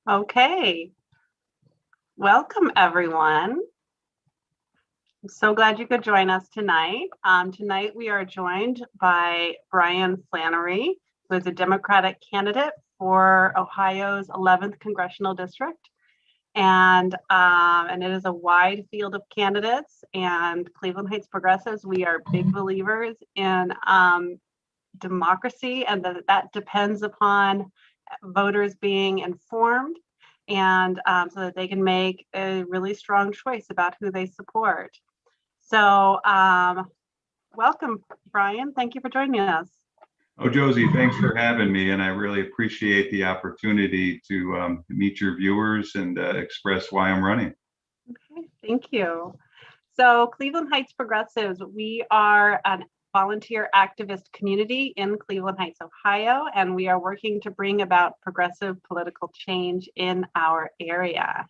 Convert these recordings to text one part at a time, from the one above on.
Okay, welcome everyone. I'm so glad you could join us tonight. Tonight we are joined by Bryan Flannery, who is a Democratic candidate for Ohio's 11th congressional district. And it is a wide field of candidates, and Cleveland Heights Progressives, we are big believers in democracy, and that depends upon voters being informed and so that they can make a really strong choice about who they support. So welcome, Bryan. Thank you for joining us. Oh, Josie, thanks for having me. And I really appreciate the opportunity to meet your viewers and express why I'm running. Okay, thank you. So Cleveland Heights Progressives, we are an volunteer activist community in Cleveland Heights, Ohio, and we are working to bring about progressive political change in our area.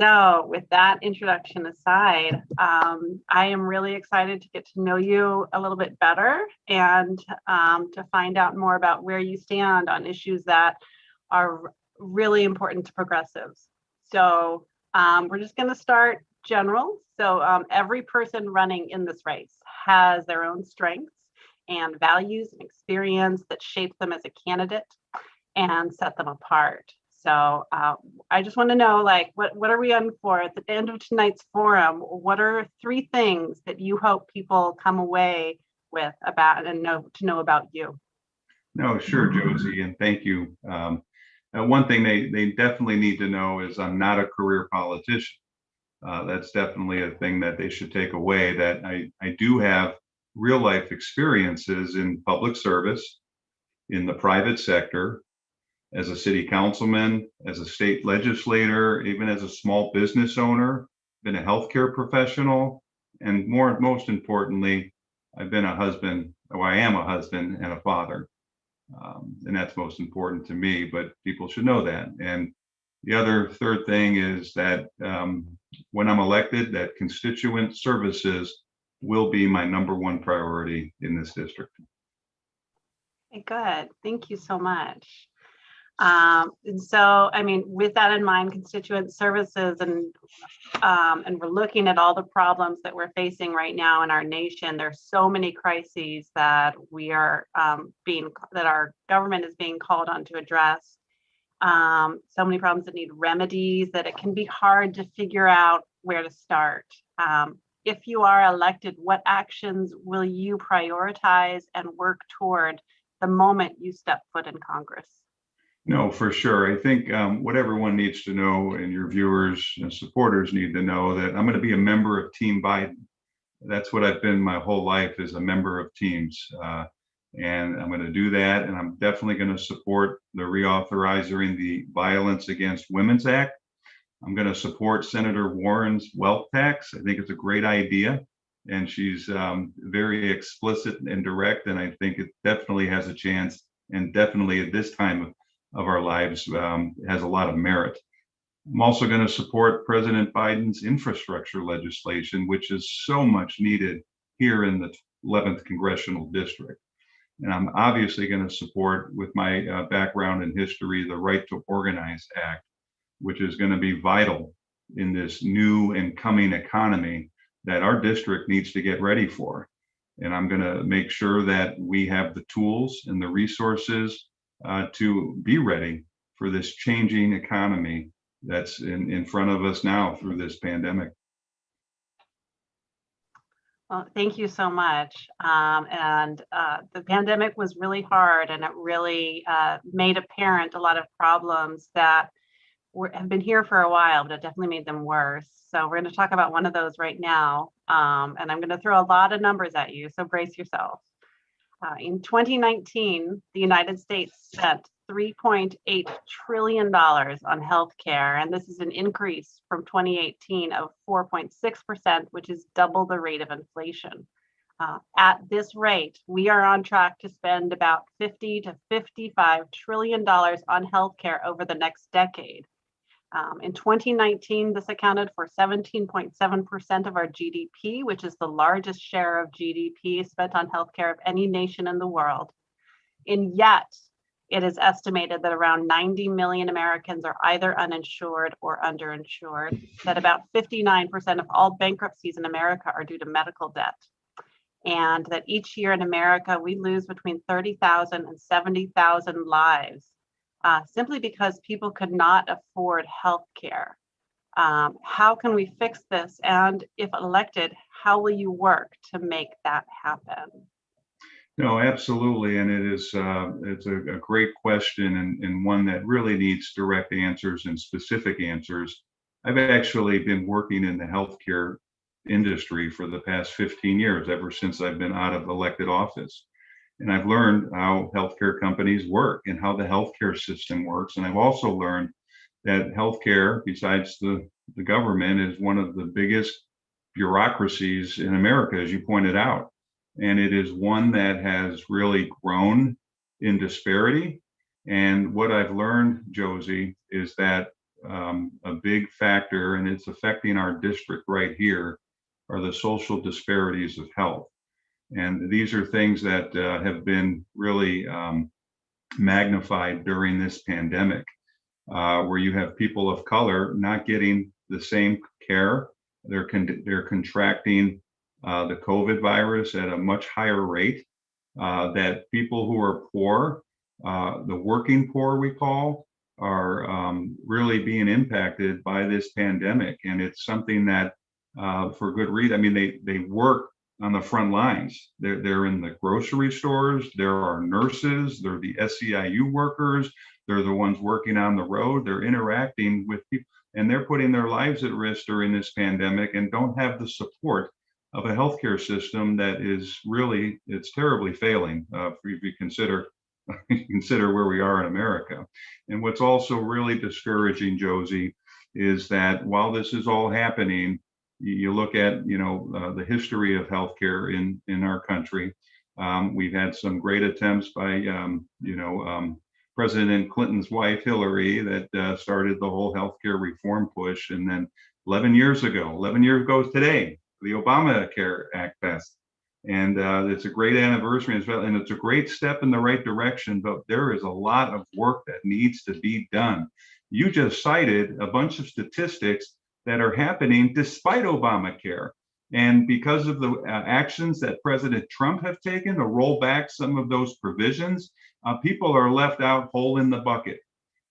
So with that introduction aside, I am really excited to get to know you a little bit better and to find out more about where you stand on issues that are really important to progressives. So we're just going to start general. So every person running in this race has their own strengths and values and experience that shape them as a candidate and set them apart. So I just want to know, like, what are we on for at the end of tonight's forum? What are 3 things that you hope people come away with about and to know about you? No, sure, Josie, and thank you. One thing they definitely need to know is I'm not a career politician. That's definitely a thing that they should take away, that I do have real life experiences in public service, in the private sector, as a city councilman, as a state legislator, even as a small business owner, been a healthcare professional, and most importantly, I've been a husband, or I am a husband and a father. And that's most important to me, but people should know that. And the other third thing is that when I'm elected, that constituent services will be my #1 priority in this district. Okay, good. Thank you so much. And so, I mean, with that in mind, constituent services, and we're looking at all the problems that we're facing right now in our nation. There's so many crises that we are that our government is being called on to address. So many problems that need remedies that it can be hard to figure out where to start. If you are elected, what actions will you prioritize and work toward the moment you step foot in Congress? No, for sure. I think what everyone needs to know, and your viewers and supporters need to know, that I'm going to be a member of Team Biden. That's what I've been my whole life, is a member of teams. And I'm going to do that. And I'm definitely going to support the reauthorizing the Violence Against Women's Act. I'm going to support Senator Warren's wealth tax. I think it's a great idea. And she's very explicit and direct. And I think it definitely has a chance, and definitely at this time of our lives has a lot of merit. I'm also going to support President Biden's infrastructure legislation, which is so much needed here in the 11th congressional district. And I'm obviously going to support, with my background in history, the Right to Organize Act, which is going to be vital in this new and coming economy that our district needs to get ready for. And I'm going to make sure that we have the tools and the resources to be ready for this changing economy that's in front of us now through this pandemic. Well, thank you so much. The pandemic was really hard, and it really made apparent a lot of problems that have been here for a while, but it definitely made them worse. So we're going to talk about one of those right now. And I'm going to throw a lot of numbers at you, so brace yourself. In 2019, the United States spent $3.8 trillion on healthcare, and this is an increase from 2018 of 4.6%, which is double the rate of inflation. At this rate, we are on track to spend about $50 to $55 trillion on healthcare over the next decade. In 2019, this accounted for 17.7% of our GDP, which is the largest share of GDP spent on healthcare of any nation in the world. And yet, It is estimated that around 90 million Americans are either uninsured or underinsured, that about 59% of all bankruptcies in America are due to medical debt, and that each year in America, we lose between 30,000 and 70,000 lives simply because people could not afford health care. How can we fix this? And if elected, how will you work to make that happen? No, absolutely. And it's a great question, and one that really needs direct answers and specific answers. I've actually been working in the healthcare industry for the past 15 years, ever since I've been out of elected office. And I've learned how healthcare companies work and how the healthcare system works. And I've also learned that healthcare, besides the government, is one of the biggest bureaucracies in America, as you pointed out. And it is one that has really grown in disparity. And what I've learned, Josie, is that a big factor, and it's affecting our district right here, are the social disparities of health. And these are things that have been really magnified during this pandemic, where you have people of color not getting the same care. They're contracting the COVID virus at a much higher rate. That people who are poor, the working poor we call, are really being impacted by this pandemic. And it's something that, for good reason, I mean, they work on the front lines. They're in the grocery stores. There are nurses. They're the SEIU workers. They're the ones working on the road. They're interacting with people, and they're putting their lives at risk during this pandemic and don't have the support of a healthcare system that is really, it's terribly failing, if you consider where we are in America. And what's also really discouraging, Josie, is that while this is all happening, you look at the history of healthcare in our country. We've had some great attempts by President Clinton's wife Hillary that started the whole healthcare reform push, and then 11 years ago today, the Obamacare Act passed. And it's a great anniversary as well, and it's a great step in the right direction, but there is a lot of work that needs to be done. You just cited a bunch of statistics that are happening despite Obamacare. And because of the actions that President Trump have taken to roll back some of those provisions, people are left out whole in the bucket.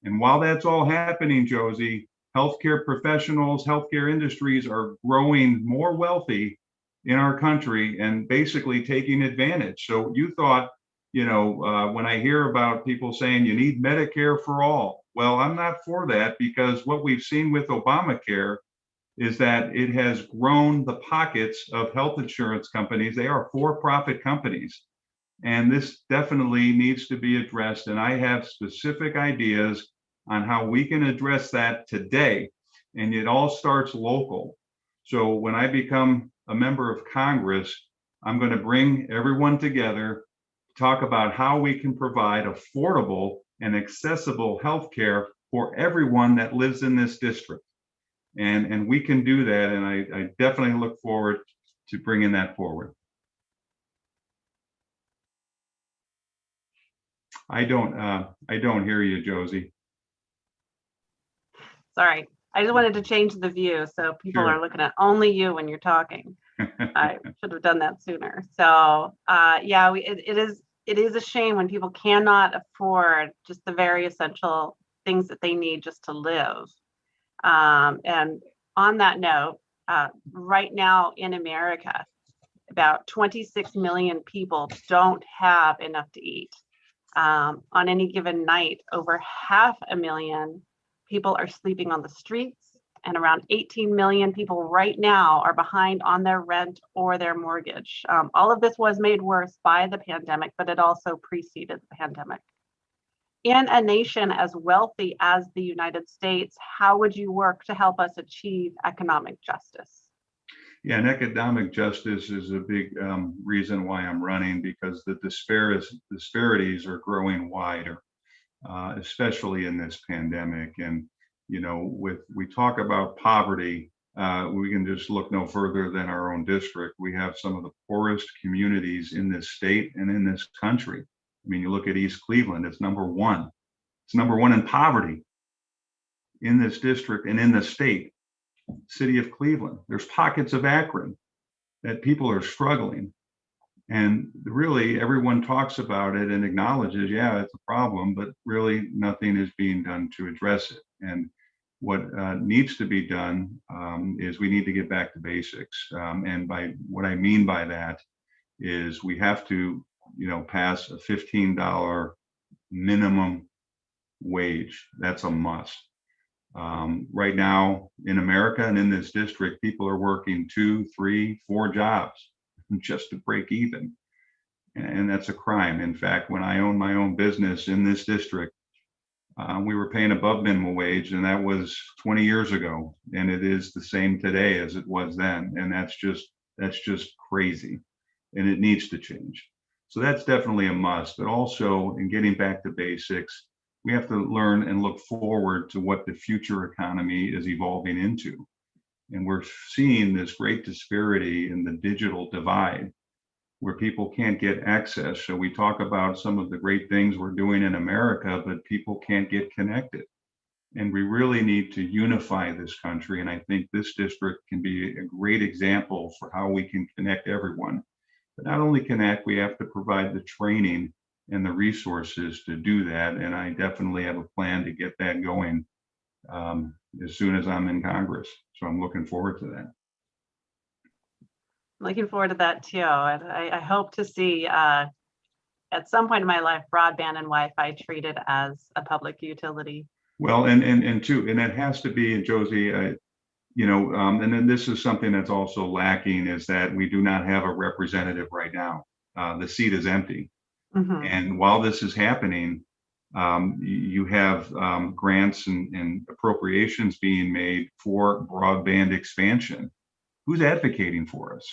And while that's all happening, Josie, healthcare professionals, healthcare industries are growing more wealthy in our country and basically taking advantage. So you thought, when I hear about people saying you need Medicare for all, well, I'm not for that, because what we've seen with Obamacare is that it has grown the pockets of health insurance companies. They are for-profit companies. And this definitely needs to be addressed. And I have specific ideas on how we can address that today. And it all starts local. So when I become a member of Congress, I'm going to bring everyone together, talk about how we can provide affordable and accessible health care for everyone that lives in this district. And we can do that. And I definitely look forward to bringing that forward. I don't hear you, Josie. Sorry, I just wanted to change the view so people Sure. are looking at only you when you're talking. I should have done that sooner. So yeah, it is a shame when people cannot afford just the very essential things that they need just to live. And on that note, right now in America, about 26 million people don't have enough to eat. On any given night, over 500,000 people are sleeping on the streets, and around 18 million people right now are behind on their rent or their mortgage. All of this was made worse by the pandemic, but it also preceded the pandemic. In a nation as wealthy as the United States, how would you work to help us achieve economic justice? Yeah, and economic justice is a big reason why I'm running, because the disparities are growing wider, especially in this pandemic. And we talk about poverty, we can just look no further than our own district. We have some of the poorest communities in this state and in this country. I mean, you look at East Cleveland, it's number one. It's number one in poverty in this district and in the state, city of Cleveland. There's pockets of Akron that people are struggling. And really, everyone talks about it and acknowledges, yeah, it's a problem, but really nothing is being done to address it. And what needs to be done is we need to get back to basics. And by what I mean by that is we have to, pass a $15 minimum wage. That's a must. Right now in America and in this district, people are working 2, 3, 4 jobs just to break even. And that's a crime. In fact, when I owned my own business in this district, we were paying above minimum wage, and that was 20 years ago. And it is the same today as it was then. And that's just crazy. And it needs to change. So that's definitely a must. But also, in getting back to basics, we have to learn and look forward to what the future economy is evolving into. And we're seeing this great disparity in the digital divide where people can't get access. So we talk about some of the great things we're doing in America, but people can't get connected. And we really need to unify this country. And I think this district can be a great example for how we can connect everyone. But not only connect, we have to provide the training and the resources to do that. And I definitely have a plan to get that going as soon as I'm in Congress. So I'm looking forward to that. Looking forward to that too. And I hope to see at some point in my life, broadband and Wi-Fi treated as a public utility. Well, and it has to be, and Josie, and then this is something that's also lacking is that we do not have a representative right now. The seat is empty. Mm-hmm. And while this is happening, you have grants and appropriations being made for broadband expansion. Who's advocating for us?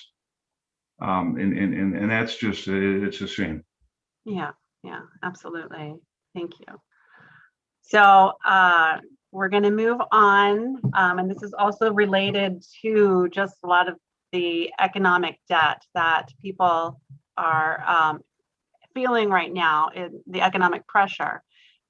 And that's just, it's a shame. Yeah, absolutely. Thank you. So we're going to move on. And this is also related to just a lot of the economic debt that people are feeling right now, in the economic pressure.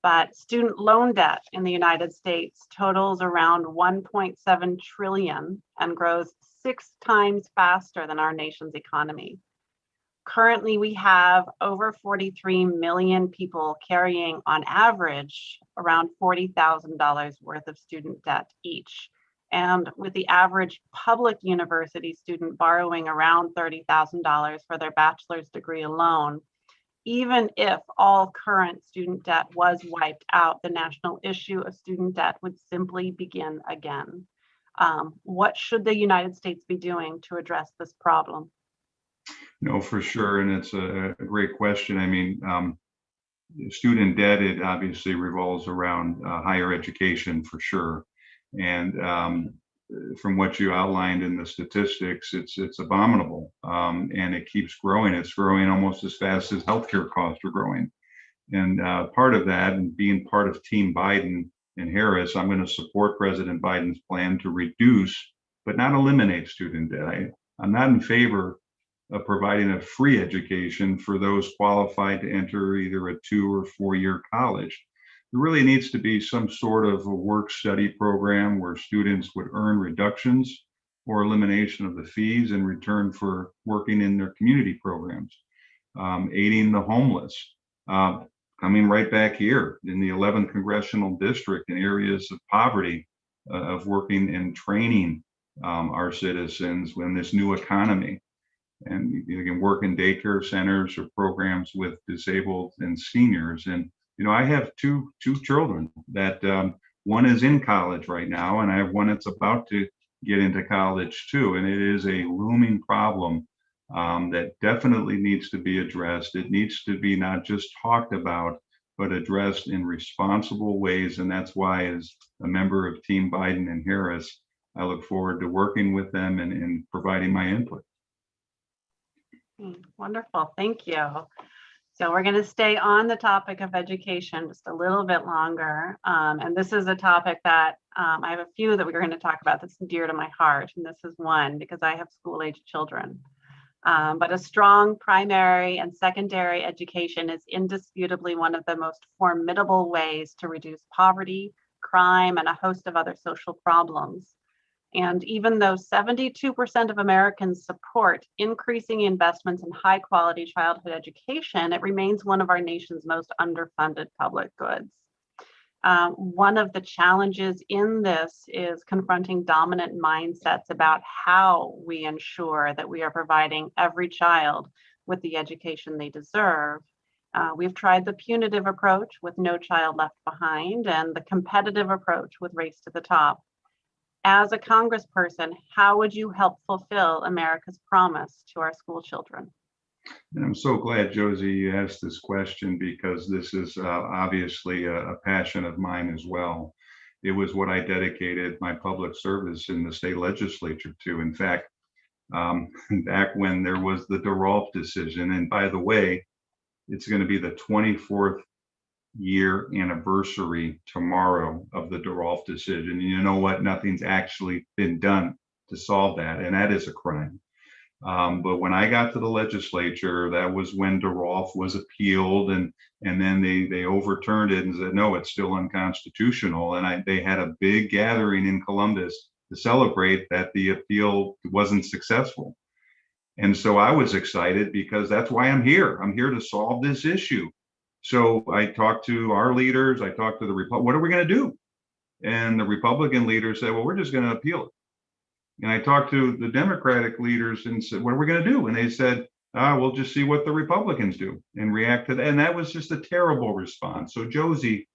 But student loan debt in the United States totals around 1.7 trillion and grows 6 times faster than our nation's economy. Currently, we have over 43 million people carrying, on average, around $40,000 worth of student debt each. And with the average public university student borrowing around $30,000 for their bachelor's degree alone, even if all current student debt was wiped out, the national issue of student debt would simply begin again. What should the United States be doing to address this problem? No, for sure. And it's a great question. I mean, student debt, it obviously revolves around higher education for sure. And from what you outlined in the statistics, it's abominable. And it keeps growing. It's growing almost as fast as healthcare costs are growing. And part of that, and being part of Team Biden and Harris, I'm going to support President Biden's plan to reduce, but not eliminate student debt. I'm not in favor of providing a free education for those qualified to enter either a 2 or 4 year college. There really needs to be some sort of a work study program where students would earn reductions or elimination of the fees in return for working in their community programs, aiding the homeless. Coming right back here in the 11th congressional district in areas of poverty, of working and training our citizens in this new economy. And you can work in daycare centers or programs with disabled and seniors. And, I have two children that one is in college right now, and I have one that's about to get into college too. And it is a looming problem that definitely needs to be addressed. It needs to be not just talked about, but addressed in responsible ways. And that's why, as a member of Team Biden and Harris, I look forward to working with them and providing my input. Wonderful, thank you. So we're going to stay on the topic of education just a little bit longer. And this is a topic that I have a few that we're going to talk about that's dear to my heart. And this is one because I have school-age children. But a strong primary and secondary education is indisputably one of the most formidable ways to reduce poverty, crime, and a host of other social problems. And even though 72% of Americans support increasing investments in high quality childhood education, it remains one of our nation's most underfunded public goods. One of the challenges in this is confronting dominant mindsets about how we ensure that we are providing every child with the education they deserve. We've tried the punitive approach with No Child Left Behind and the competitive approach with Race to the Top. As a congressperson, how would you help fulfill America's promise to our school children? And I'm so glad, Josie, you asked this question because this is obviously a passion of mine as well. It was what I dedicated my public service in the state legislature to. In fact, back when there was the DeRolf decision, and by the way, it's going to be the 24th year anniversary tomorrow of the DeRolf decision. And you know what? Nothing's actually been done to solve that, and that is a crime. But when I got to the legislature, that was when DeRolf was appealed, and then they overturned it and said, no, it's still unconstitutional. And they had a big gathering in Columbus to celebrate that the appeal wasn't successful. And so I was excited because that's why I'm here. I'm here to solve this issue. So I talked to our leaders. I talked to the Republic. What are we going to do? And the Republican leaders said, well, we're just going to appeal it. And I talked to the Democratic leaders and said, what are we going to do? And they said, we'll just see what the Republicans do and react to that. And that was just a terrible response. So Josie,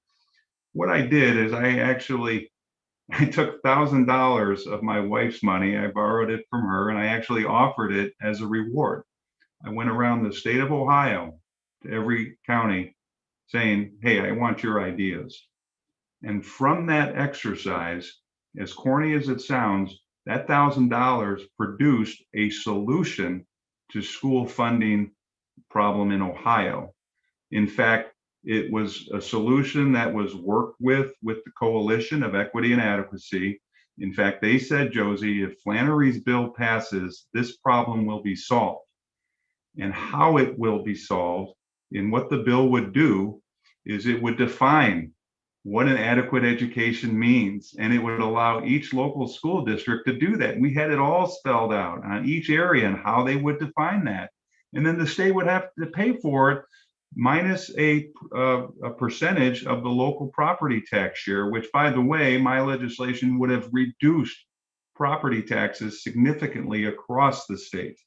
what I did is I took $1,000 of my wife's money. I borrowed it from her and I actually offered it as a reward. I went around the state of Ohio to every county saying, hey, I want your ideas. And from that exercise, as corny as it sounds, that $1,000 produced a solution to school funding problem in Ohio. In fact, it was a solution that was worked with the Coalition of Equity and Adequacy. In fact, they said, Josie, if Flannery's bill passes, this problem will be solved. And how it will be solved and what the bill would do is it would define what an adequate education means, and it would allow each local school district to do that. And we had it all spelled out on each area and how they would define that. And then the state would have to pay for it minus a percentage of the local property tax share, which, by the way, my legislation would have reduced property taxes significantly across the state.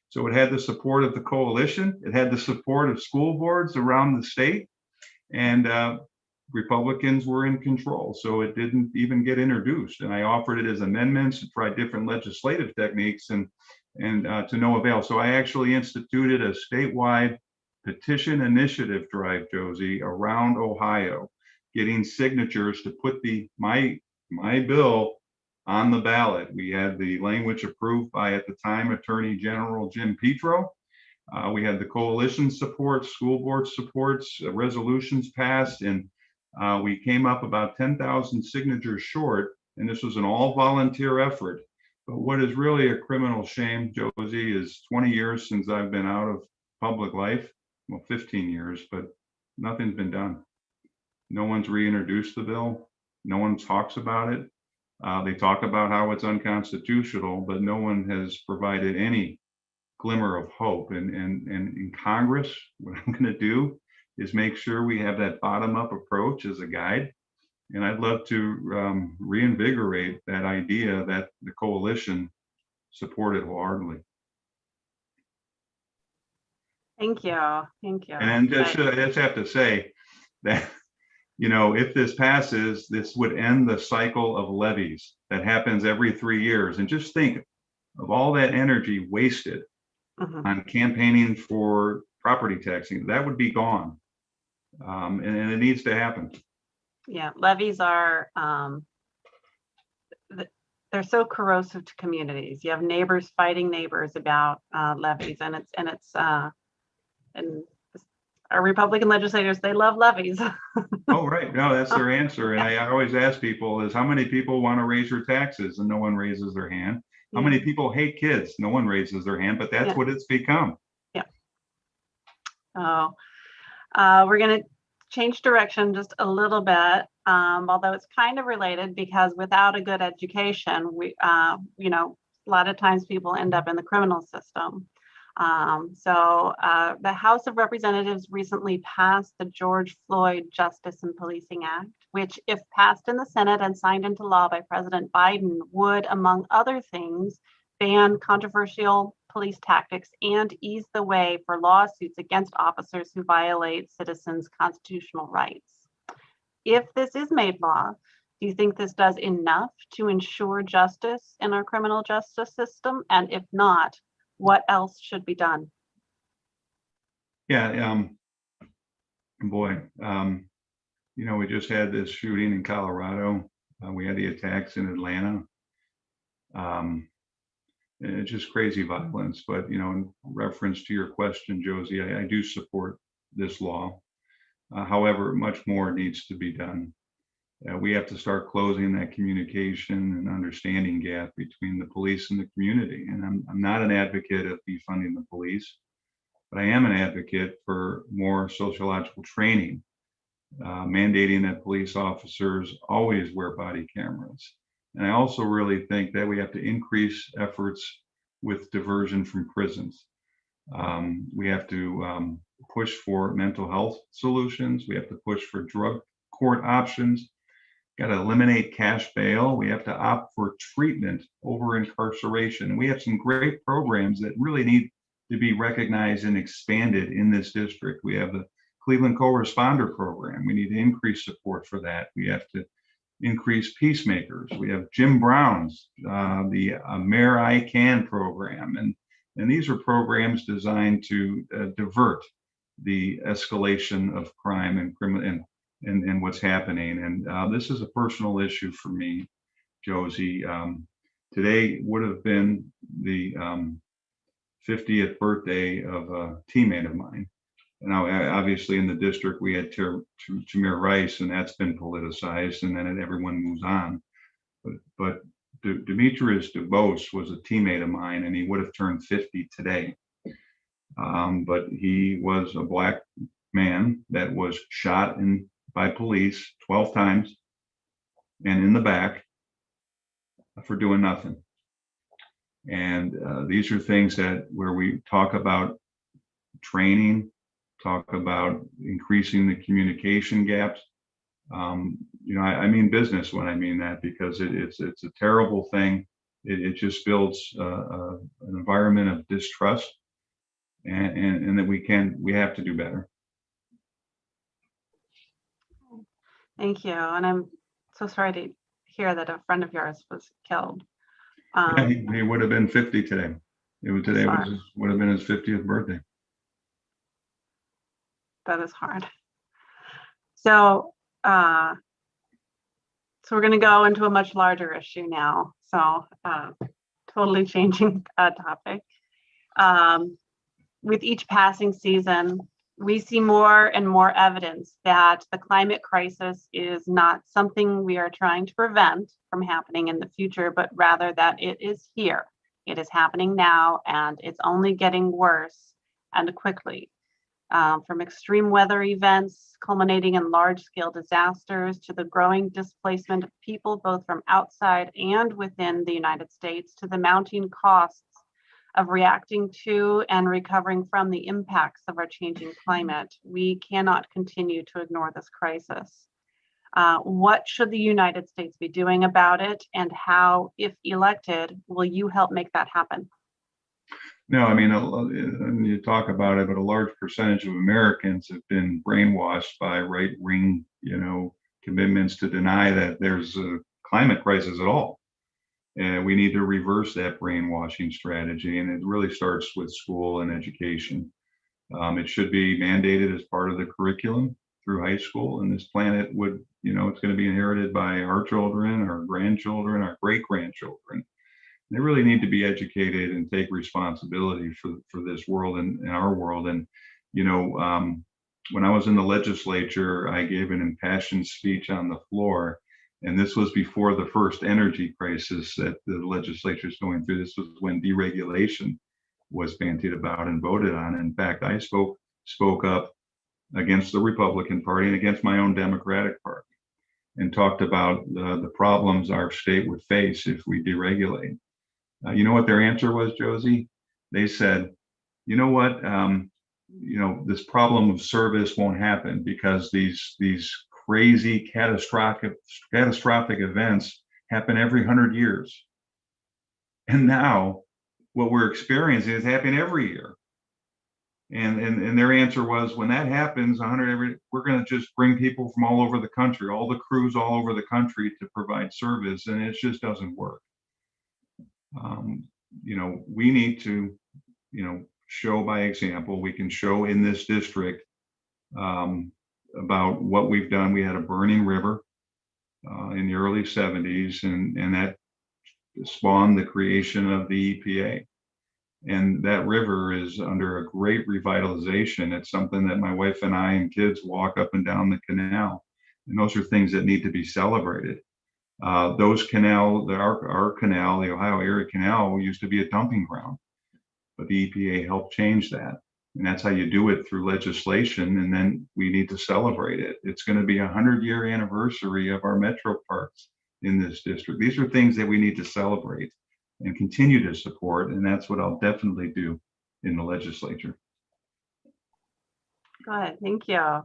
So it had the support of the coalition, it had the support of school boards around the state, and Republicans were in control, so it didn't even get introduced. And I offered it as amendments and tried different legislative techniques, and to no avail. So I actually instituted a statewide petition initiative drive, Josie, around Ohio, getting signatures to put my bill on the ballot. We had the language approved by, at the time, Attorney General Jim Petro. We had the coalition support, school board supports, resolutions passed, and we came up about 10,000 signatures short, and this was an all-volunteer effort. But what is really a criminal shame, Josie, is 20 years since I've been out of public life, well, 15 years, but nothing's been done. No one's reintroduced the bill. No one talks about it. They talk about how it's unconstitutional, but no one has provided any glimmer of hope. And in Congress, what I'm going to do is make sure we have that bottom-up approach as a guide. And I'd love to reinvigorate that idea that the coalition supported wholeheartedly. Thank you. Thank you. And I just have to say that, if this passes, this would end the cycle of levies that happens every 3 years. And just think of all that energy wasted on campaigning for property taxing. That would be gone. And it needs to happen. Yeah, levies are, they're so corrosive to communities. You have neighbors fighting neighbors about levies, and our Republican legislators, they love levies. Oh, right. No, that's their answer. And I always ask people is how many people want to raise your taxes, and no one raises their hand. How many people hate kids? No one raises their hand, but that's Yeah. what it's become. Yeah. Oh, we're going to change direction just a little bit, although it's kind of related, because without a good education, a lot of times people end up in the criminal system. The House of Representatives recently passed the George Floyd Justice and Policing Act, which, if passed in the Senate and signed into law by President Biden, would, among other things, ban controversial police tactics and ease the way for lawsuits against officers who violate citizens' constitutional rights. If this is made law, do you think this does enough to ensure justice in our criminal justice system? And if not, what else should be done? Yeah, boy, we just had this shooting in Colorado. We had the attacks in Atlanta. It's just crazy violence. But, in reference to your question, Josie, I do support this law. However, much more needs to be done. We have to start closing that communication and understanding gap between the police and the community. And I'm not an advocate of defunding the police, but I am an advocate for more sociological training, mandating that police officers always wear body cameras. And I also really think that we have to increase efforts with diversion from prisons. We have to push for mental health solutions. We have to push for drug court options. Got to eliminate cash bail. We have to opt for treatment over incarceration. And we have some great programs that really need to be recognized and expanded in this district. We have the Cleveland Co-Responder Program. We need to increase support for that. We have to increase peacemakers. We have Jim Brown's, the Mayor I Can program. And these are programs designed to divert the escalation of crime and what's happening. And this is a personal issue for me, Josie. Today would have been the 50th birthday of a teammate of mine. Now, obviously in the district, we had Tamir Rice, and that's been politicized, and then everyone moves on. But Demetrius DeBose was a teammate of mine, and he would have turned 50 today. But he was a Black man that was shot by police 12 times and in the back for doing nothing. And these are things where we talk about training, talk about increasing the communication gaps. I mean business when I mean that, because it's a terrible thing. It just builds an environment of distrust, and that we have to do better. Thank you. And I'm so sorry to hear that a friend of yours was killed. Yeah, he would have been 50 today. Would have been his 50th birthday. That is hard. So we're going to go into a much larger issue now. So totally changing topic. With each passing season, we see more and more evidence that the climate crisis is not something we are trying to prevent from happening in the future, but rather that it is here. It is happening now, and it's only getting worse and quickly. From extreme weather events culminating in large-scale disasters to the growing displacement of people both from outside and within the United States, to the mounting costs of reacting to and recovering from the impacts of our changing climate. We cannot continue to ignore this crisis. What should the United States be doing about it, and how, if elected, will you help make that happen? No, I mean, you talk about it, but a large percentage of Americans have been brainwashed by right-wing, commitments to deny that there's a climate crisis at all. And we need to reverse that brainwashing strategy. And it really starts with school and education. It should be mandated as part of the curriculum through high school. And this planet would, it's going to be inherited by our children, our grandchildren, our great-grandchildren. They really need to be educated and take responsibility for this world and our world. And, when I was in the legislature, I gave an impassioned speech on the floor, And this was before the first energy crisis that the legislature is going through. This was when deregulation was bandied about and voted on. In fact, I spoke up against the Republican Party and against my own Democratic Party, and talked about the problems our state would face if we deregulate. You know what their answer was, Josie? They said, you know what, this problem of service won't happen because these crazy catastrophic events happen every 100 years. And now what we're experiencing is happening every year. And their answer was, when that happens, we're going to just bring people from all over the country, all the crews all over the country to provide service, and it just doesn't work. We need to, show by example. We can show in this district about what we've done. We had a burning river in the early 70s, and that spawned the creation of the EPA. And that river is under a great revitalization. It's something that my wife and I and kids walk up and down the canal. And those are things that need to be celebrated. Those canal, our canal, the Ohio Erie Canal, used to be a dumping ground, but the EPA helped change that. And that's how you do it, through legislation. And then we need to celebrate it. It's going to be 100-year anniversary of our metro parks in this district. These are things that we need to celebrate and continue to support. And that's what I'll definitely do in the legislature. Good, thank you.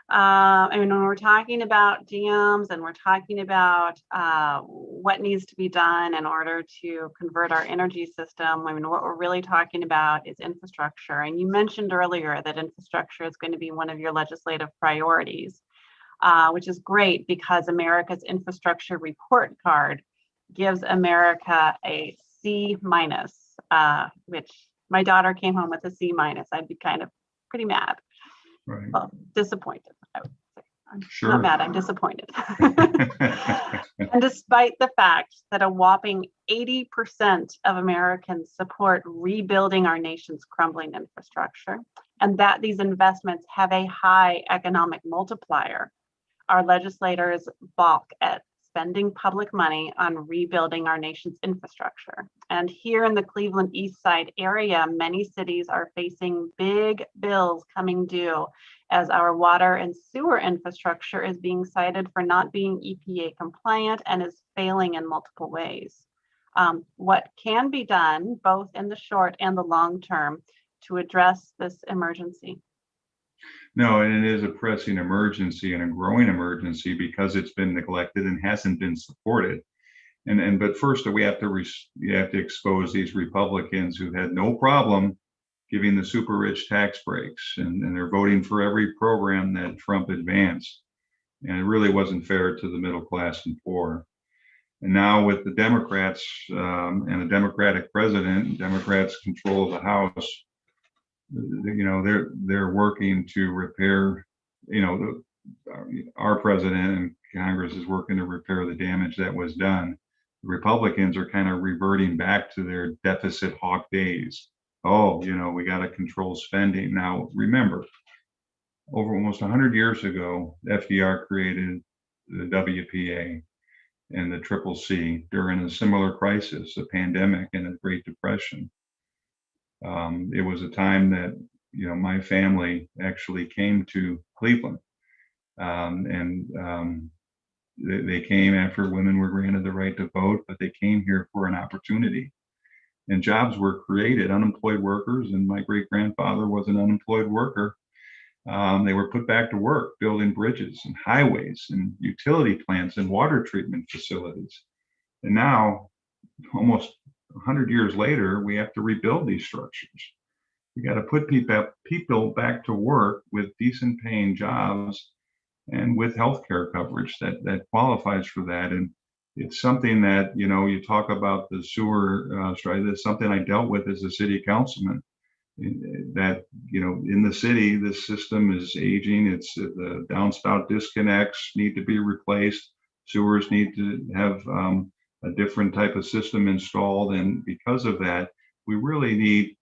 When we're talking about dams and we're talking about what needs to be done in order to convert our energy system, what we're really talking about is infrastructure. And you mentioned earlier that infrastructure is going to be one of your legislative priorities, which is great because America's infrastructure report card gives America a C-, which my daughter came home with a C-. I'd be kind of pretty mad. Right. Well, disappointed, I would say. I'm Sure. not mad, I'm disappointed. And despite the fact that a whopping 80% of Americans support rebuilding our nation's crumbling infrastructure, and that these investments have a high economic multiplier, our legislators balk at spending public money on rebuilding our nation's infrastructure. And here in the Cleveland East Side area, many cities are facing big bills coming due as our water and sewer infrastructure is being cited for not being EPA compliant and is failing in multiple ways. What can be done both in the short and the long term to address this emergency? No, and it is a pressing emergency and a growing emergency because it's been neglected and hasn't been supported. But first, you have to expose these Republicans who had no problem giving the super rich tax breaks, and they're voting for every program that Trump advanced. And it really wasn't fair to the middle class and poor. And now with the Democrats and a Democratic president, Democrats control of the House, they're working to repair, our president and Congress is working to repair the damage that was done. The Republicans are kind of reverting back to their deficit hawk days. Oh, we got to control spending. Now, remember, over almost 100 years ago, FDR created the WPA and the Triple C during a similar crisis, a pandemic and a Great Depression. It was a time that, my family actually came to Cleveland, they came after women were granted the right to vote, but they came here for an opportunity. And jobs were created, unemployed workers, and my great-grandfather was an unemployed worker. They were put back to work building bridges and highways and utility plants and water treatment facilities. And now, almost 100 years later, we have to rebuild these structures. We got to put people back to work with decent paying jobs and with healthcare coverage that qualifies for that. And it's something that, you talk about the sewer strike. That's something I dealt with as a city councilman. That, in the city, this system is aging. It's the downspout disconnects need to be replaced. Sewers need to have a different type of system installed. And because of that, we really need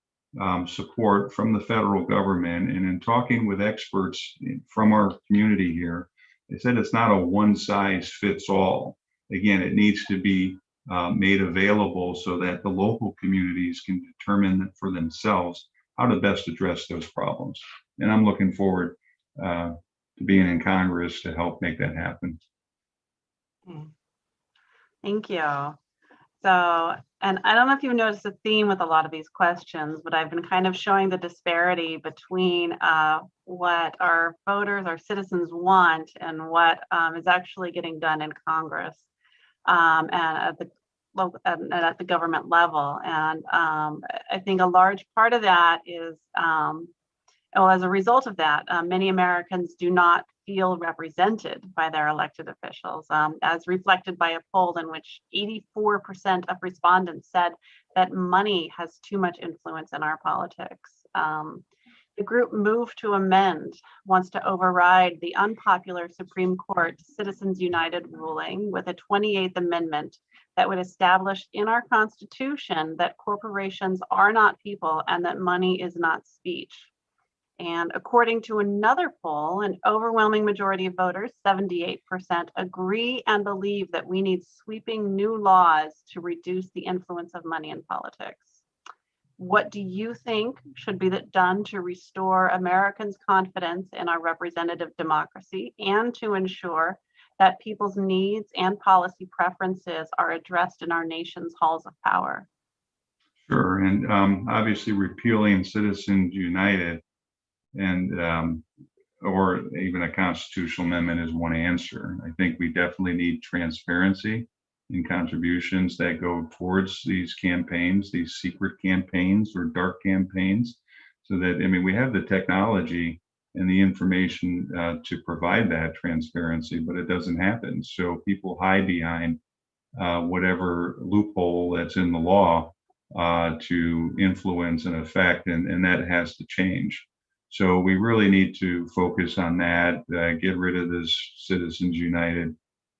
support from the federal government. And in talking with experts from our community here, They said it's not a one size fits all. Again, it needs to be made available so that the local communities can determine for themselves how to best address those problems. And I'm looking forward to being in Congress to help make that happen. Thank you. So, and I don't know if you've noticed a theme with a lot of these questions, but I've been kind of showing the disparity between what our voters, our citizens want and what is actually getting done in Congress and at the local and at the government level. And I think a large part of that is, well, as a result of that, many Americans do not feel represented by their elected officials, as reflected by a poll in which 84% of respondents said that money has too much influence in our politics. The group Move to Amend wants to override the unpopular Supreme Court Citizens United ruling with a 28th Amendment that would establish in our Constitution that corporations are not people and that money is not speech. And according to another poll, an overwhelming majority of voters, 78%, agree and believe that we need sweeping new laws to reduce the influence of money in politics. What do you think should be done to restore Americans' confidence in our representative democracy and to ensure that people's needs and policy preferences are addressed in our nation's halls of power? Sure, and obviously repealing Citizens United and or even a constitutional amendment is one answer. I think we definitely need transparency in contributions that go towards these campaigns, these secret campaigns or dark campaigns, so that, I mean, we have the technology and the information to provide that transparency, but it doesn't happen. So people hide behind whatever loophole that's in the law to influence and affect, and that has to change. So we really need to focus on that, get rid of this Citizens United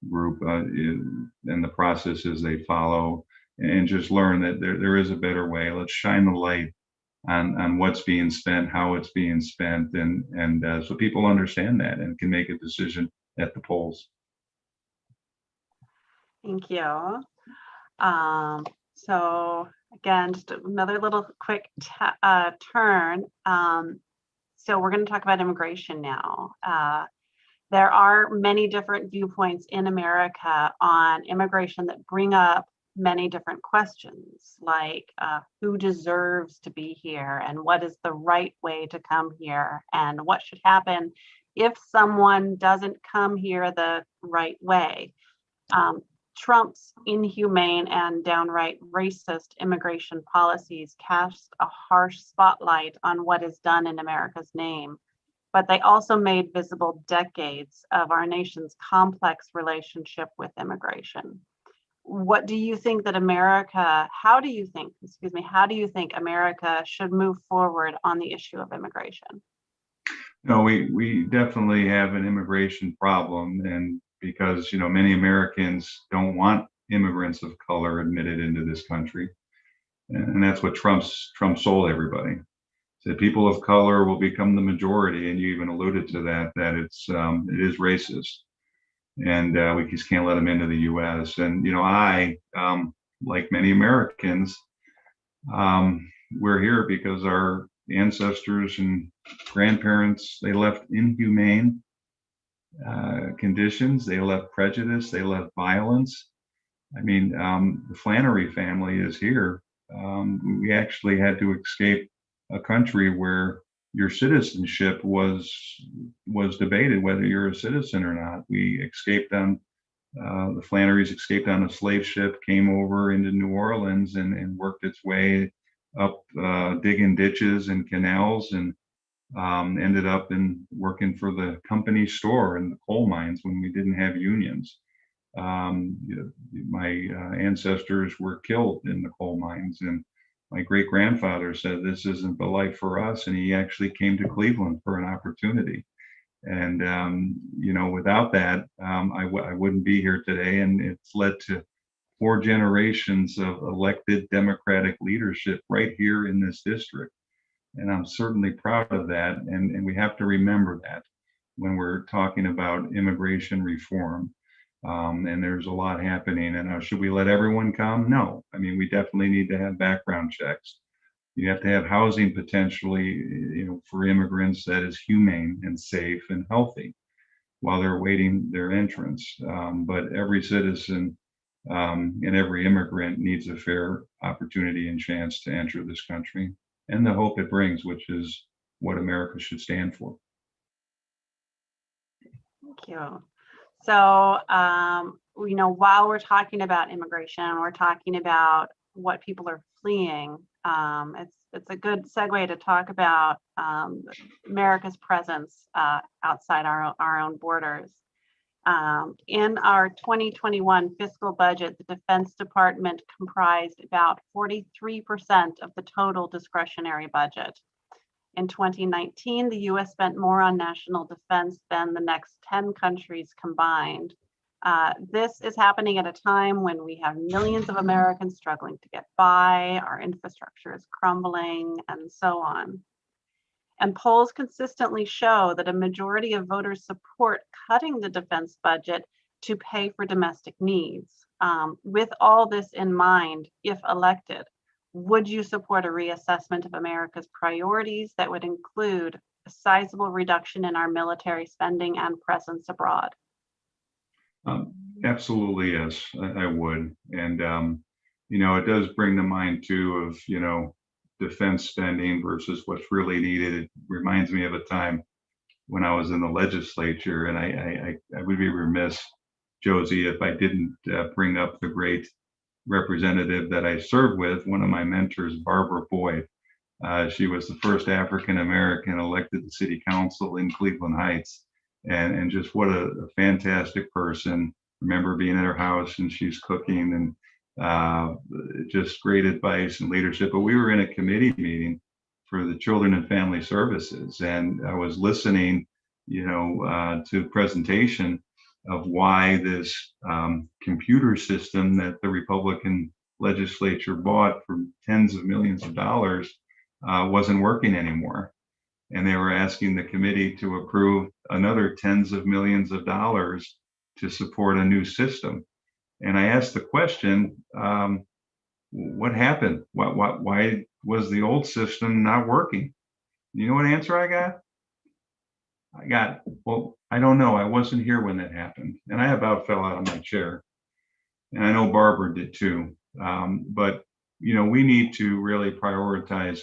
group and the processes they follow, and just learn that there is a better way. Let's shine the light on what's being spent, how it's being spent, and so people understand that and can make a decision at the polls. Thank you. So again, just another little quick turn. So we're going to talk about immigration now. There are many different viewpoints in America on immigration that bring up many different questions, like who deserves to be here and what is the right way to come here and what should happen if someone doesn't come here the right way. Trump's inhumane and downright racist immigration policies cast a harsh spotlight on what is done in America's name, but they also made visible decades of our nation's complex relationship with immigration. What do you think that how do you think America should move forward on the issue of immigration? No, we definitely have an immigration problem, and because many Americans don't want immigrants of color admitted into this country, and that's what Trump sold everybody. Said people of color will become the majority, and you even alluded to that it is racist, and we just can't let them into the U.S. And I, like many Americans, we're here because our ancestors and grandparents, they left inhumane conditions, they left prejudice, they left violence. I mean, the Flannery family is here. We actually had to escape a country where your citizenship was debated, whether you're a citizen or not. We escaped on the Flannerys escaped on a slave ship, came over into New Orleans and worked its way up, digging ditches and canals, and ended up working for the company store in the coal mines when we didn't have unions. My ancestors were killed in the coal mines, and my great grandfather said, "This isn't the life for us," and he actually came to Cleveland for an opportunity. And without that, I wouldn't be here today, and it's led to 4 generations of elected Democratic leadership right here in this district. And I'm certainly proud of that. And we have to remember that. when we're talking about immigration reform. And there's a lot happening. And should we let everyone come? No. I mean, we definitely need to have background checks. You have to have housing potentially, for immigrants that is humane and safe and healthy while they're waiting their entrance. But every citizen and every immigrant needs a fair opportunity and chance to enter this country and the hope it brings, which is what America should stand for. Thank you. So, while we're talking about immigration, we're talking about what people are fleeing. It's a good segue to talk about America's presence outside our own borders. In our 2021 fiscal budget, the Defense Department comprised about 43% of the total discretionary budget. In 2019, the US spent more on national defense than the next 10 countries combined. This is happening at a time when we have millions of Americans struggling to get by, our infrastructure is crumbling, and so on. And polls consistently show that a majority of voters support cutting the defense budget to pay for domestic needs. With all this in mind, if elected, would you support a reassessment of America's priorities that would include a sizable reduction in our military spending and presence abroad? Absolutely, yes, I would. And, it does bring to mind too of, defense spending versus what's really needed. It reminds me of a time when I was in the legislature, and I would be remiss, Josie, if I didn't bring up the great representative that I served with, one of my mentors, Barbara Boyd. She was the first African-American elected to city council in Cleveland Heights. And just what a fantastic person. Remember being at her house and she's cooking and just great advice and leadership. But we were in a committee meeting for the Children and Family Services, and I was listening, to the presentation of why this computer system that the Republican legislature bought for tens of millions of dollars wasn't working anymore. And they were asking the committee to approve another tens of millions of dollars to support a new system. And I asked the question, what happened? Why was the old system not working? You know what answer I got? Well, I don't know. I wasn't here when that happened. And I about fell out of my chair. And I know Barbara did too. But, we need to really prioritize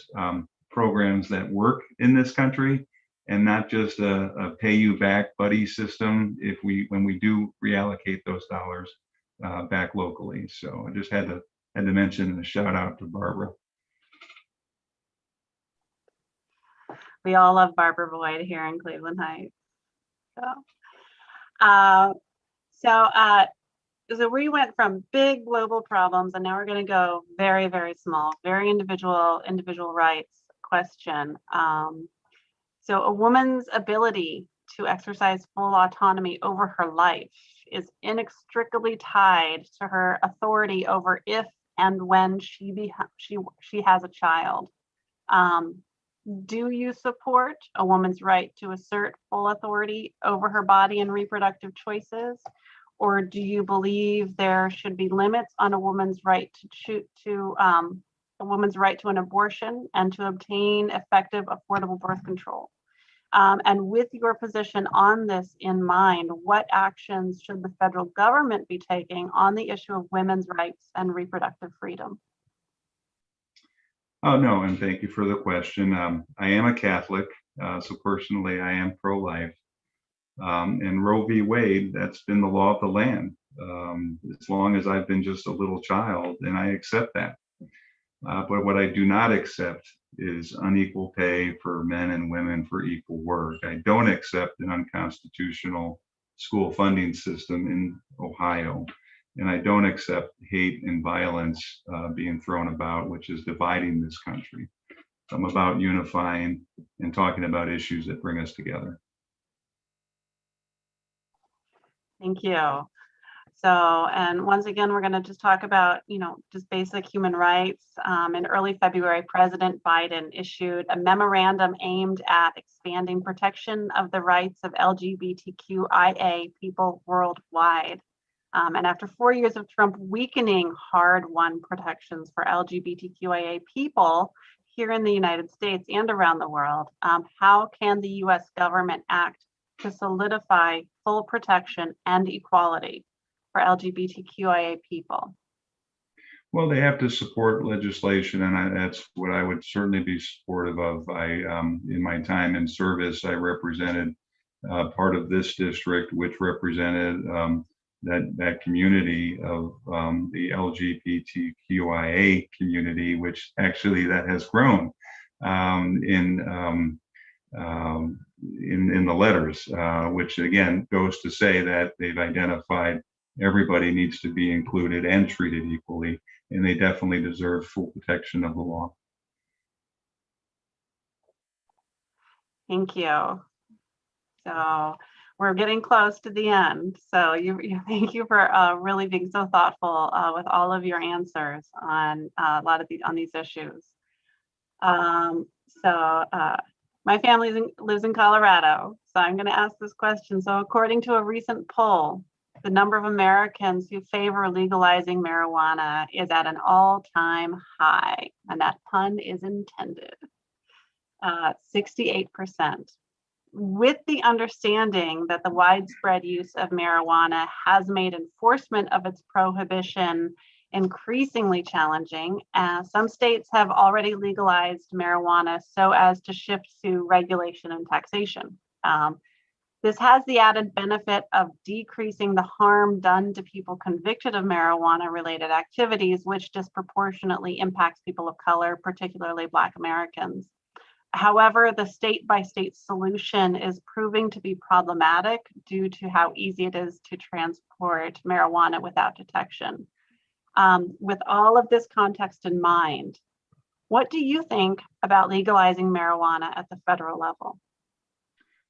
programs that work in this country and not just a pay you back buddy system when we do reallocate those dollars back locally. So I just had to mention a shout out to Barbara. We all love Barbara Boyd here in Cleveland Heights. So we went from big global problems, and now we're going to go very, very small, very individual rights question. So a woman's ability to exercise full autonomy over her life is inextricably tied to her authority over if and when she has a child. Do you support a woman's right to assert full authority over her body and reproductive choices? Or do you believe there should be limits on a woman's right to an abortion and to obtain effective, affordable birth control? And with your position on this in mind, what actions should the federal government be taking on the issue of women's rights and reproductive freedom? Oh, no, and thank you for the question. I am a Catholic, so personally I am pro-life. And Roe v. Wade, that's been the law of the land as long as I've been just a little child, and I accept that. But what I do not accept is unequal pay for men and women for equal work. I don't accept an unconstitutional school funding system in Ohio. And I don't accept hate and violence being thrown about, which is dividing this country. I'm about unifying and talking about issues that bring us together. Thank you. So, and once again, we're going to just talk about, just basic human rights. In early February, President Biden issued a memorandum aimed at expanding protection of the rights of LGBTQIA people worldwide. And after 4 years of Trump weakening hard-won protections for LGBTQIA people here in the United States and around the world, how can the US government act to solidify full protection and equality for LGBTQIA people? Well, they have to support legislation, and that's what I would certainly be supportive of. In my time in service, I represented part of this district, which represented that community of the LGBTQIA community, which actually that has grown in the letters, which again goes to say that they've identified everybody needs to be included and treated equally, and they definitely deserve full protection of the law. Thank you. So we're getting close to the end. So thank you for really being so thoughtful with all of your answers on a lot of these issues. My family lives in Colorado, so I'm going to ask this question. So according to a recent poll, the number of Americans who favor legalizing marijuana is at an all-time high, and that pun is intended. 68%. With the understanding that the widespread use of marijuana has made enforcement of its prohibition increasingly challenging, some states have already legalized marijuana so as to shift to regulation and taxation. This has the added benefit of decreasing the harm done to people convicted of marijuana-related activities, which disproportionately impacts people of color, particularly Black Americans. However, the state-by-state solution is proving to be problematic due to how easy it is to transport marijuana without detection. With all of this context in mind, what do you think about legalizing marijuana at the federal level?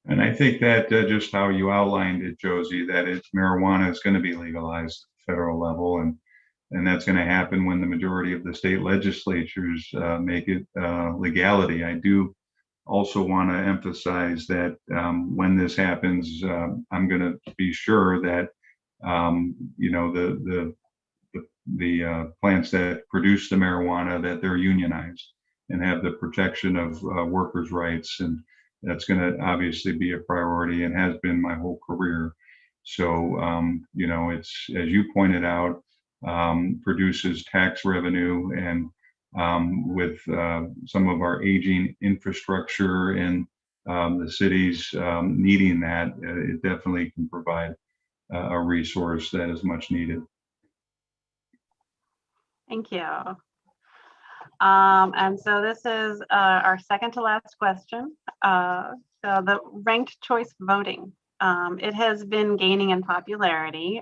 And I think that just how you outlined it, Josie, that marijuana is going to be legalized at the federal level, and that's going to happen when the majority of the state legislatures make it legality. I do also want to emphasize that when this happens, I'm going to be sure that the plants that produce the marijuana, that they're unionized and have the protection of workers' rights, and that's going to obviously be a priority and has been my whole career. So it's, as you pointed out, produces tax revenue, and with some of our aging infrastructure and the cities needing that, it definitely can provide a resource that is much needed. Thank you. And so this is our second to last question. So the ranked choice voting. It has been gaining in popularity.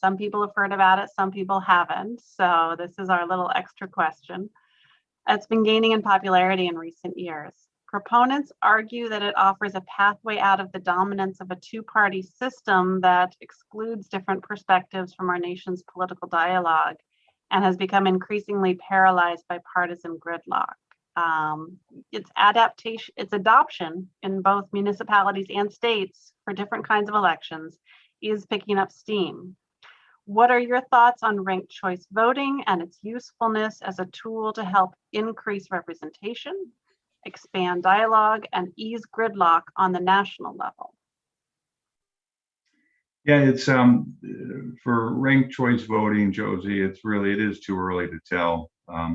Some people have heard about it, some people haven't. So this is our little extra question. It's been gaining in popularity in recent years. Proponents argue that it offers a pathway out of the dominance of a two-party system that excludes different perspectives from our nation's political dialogue and has become increasingly paralyzed by partisan gridlock. Its adoption in both municipalities and states for different kinds of elections is picking up steam. What are your thoughts on ranked choice voting and its usefulness as a tool to help increase representation, expand dialogue, and ease gridlock on the national level? Yeah, it's for ranked choice voting, Josie, it is too early to tell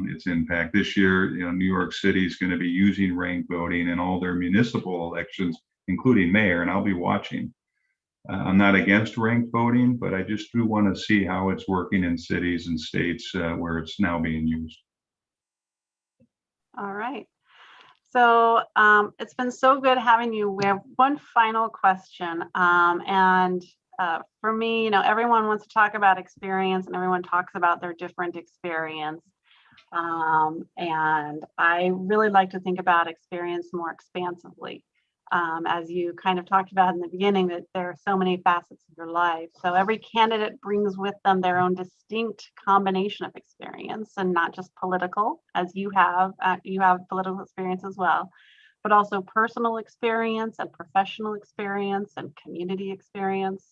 its impact. This year, New York City is going to be using ranked voting in all their municipal elections, including mayor, and I'll be watching. I'm not against ranked voting, but I just do want to see how it's working in cities and states where it's now being used. All right. So it's been so good having you. We have one final question. For me, everyone wants to talk about experience and everyone talks about their different experience. And I really like to think about experience more expansively. as you kind of talked about in the beginning, that there are so many facets of your life. So every candidate brings with them their own distinct combination of experience, and not just political, as you have political experience as well, but also personal experience and professional experience and community experience.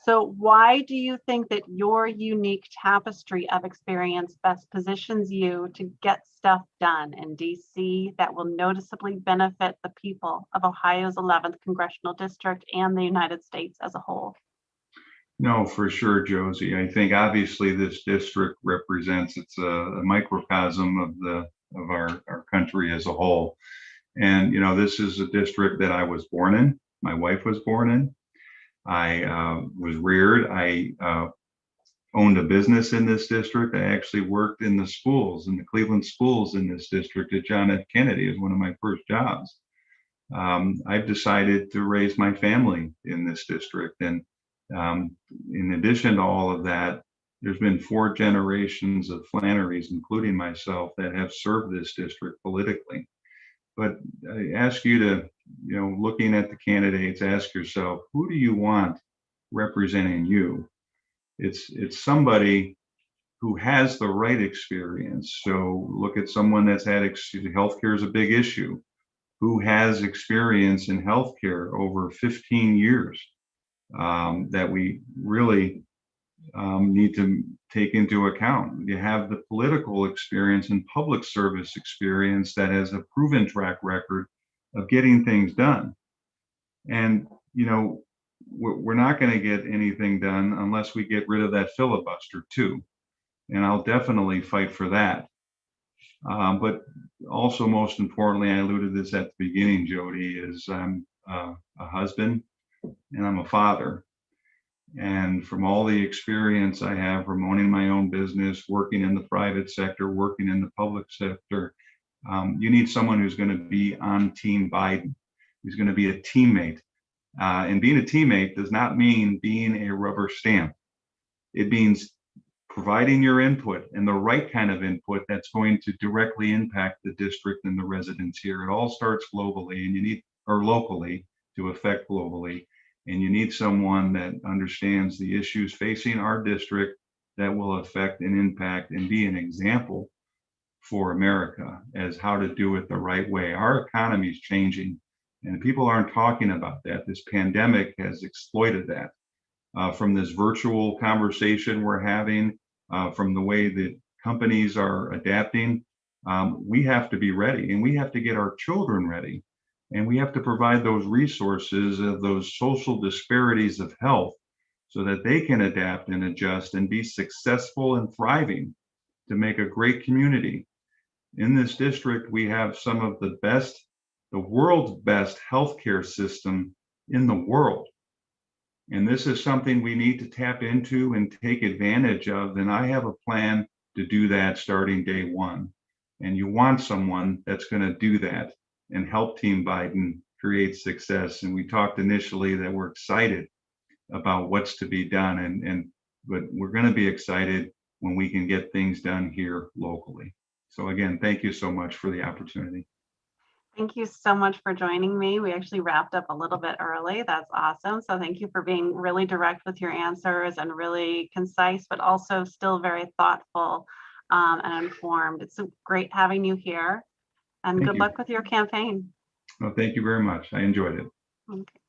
So why do you think that your unique tapestry of experience best positions you to get stuff done in DC that will noticeably benefit the people of Ohio's 11th congressional district and the United States as a whole? No, for sure, Josie. I think obviously this district represents, it's a microcosm of our country as a whole. And, this is a district that I was born in. My wife was born in. I was reared. I owned a business in this district. I actually worked in the schools, in the Cleveland schools in this district at John F. Kennedy as one of my first jobs. I've decided to raise my family in this district. And in addition to all of that, there's been 4 generations of Flannerys, including myself, that have served this district politically. But I ask you to, looking at the candidates, ask yourself, who do you want representing you? It's somebody who has the right experience. So look at someone that's had healthcare is a big issue, who has experience in healthcare over 15 years, that we really need to take into account. You have the political experience and public service experience that has a proven track record of getting things done. And, we're not going to get anything done unless we get rid of that filibuster too. And I'll definitely fight for that. But also, most importantly, I alluded to this at the beginning, Jody, is I'm a husband and I'm a father. And from all the experience I have from owning my own business, working in the private sector, working in the public sector, you need someone who's going to be on Team Biden, who's going to be a teammate. And being a teammate does not mean being a rubber stamp. It means providing your input, and the right kind of input that's going to directly impact the district and the residents here. It all starts globally, and locally to affect globally. And you need someone that understands the issues facing our district that will affect and impact and be an example for America as how to do it the right way. Our economy is changing, and people aren't talking about that. This pandemic has exploited that. From this virtual conversation we're having, from the way that companies are adapting, we have to be ready, and we have to get our children ready. And we have to provide those resources of those social disparities of health so that they can adapt and adjust and be successful and thriving to make a great community. In this district, we have some of the world's best healthcare system in the world. And this is something we need to tap into and take advantage of. And I have a plan to do that starting day one. And you want someone that's going to do that and help Team Biden create success. And we talked initially that we're excited about what's to be done, but we're going to be excited when we can get things done here locally. So again, thank you so much for the opportunity. Thank you so much for joining me. We actually wrapped up a little bit early. That's awesome. So thank you for being really direct with your answers and really concise, but also still very thoughtful and informed. It's great having you here. And good luck with your campaign. Well, thank you very much. I enjoyed it. Okay.